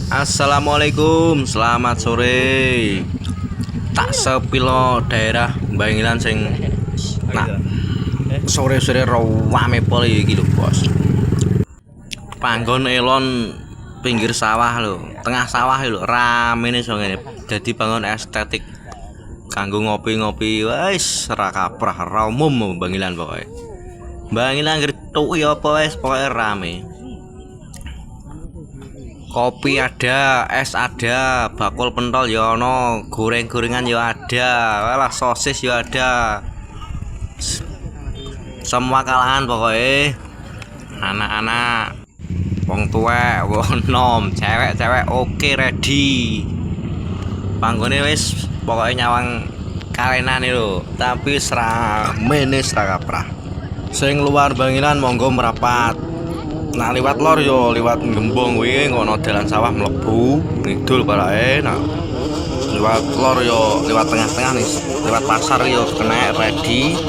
Assalamualaikum, selamat sore. Tak sepilo daerah Bangilan sing nak sore-sore rame pol iki lho, Bos. Panggon elon pinggir sawah lho, tengah sawah lho, ramene so ngene. Jadi bangun estetik kanggo ngopi-ngopi wis ra kaprah, ra umum Bangilan pokoke. Bangilan gertuk ya apa wis pokoke rame. Kopi ada, es ada, bakul pentol ya ono, goreng-gorengan ya ada, walah sosis ya ada. Semua kalangan pokoknya. Anak-anak, wong tua, wong nom, cewek-cewek oke ready. Panggone wis pokoknya nyawang karenan lho, tapi seramene srakaprah. Sing luar Bangilan monggo merapat. Nah liwat lor yo liwat Gembong kuwi ngono dalan sawah mlebu ngidul barake. Nah liwat lor yo liwat tengah-tengah nih, liwat pasar yo kena ready,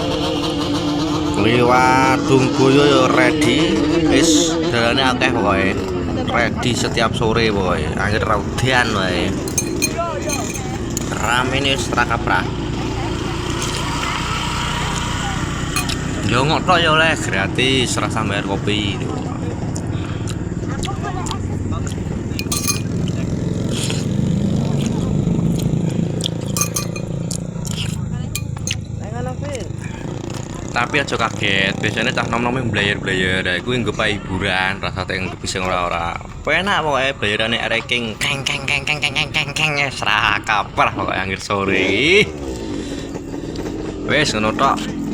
liwat Dungboyo yo ready, wis dalane akeh pokoke ready setiap sore pokoke anggere raudian wae ramene wis rakaprah. Yo ngotok yo oleh gratis rasa bayar kopi. Tapi aja kaget, biasanya cah nom-nom yang belayar-belayar, aku yang gue hiburan, rasa yang bisa ora-ora. Penak pokoknya bayarannya ranking, keng serah kaprah pokoknya akhir sore. Wes ngono tok.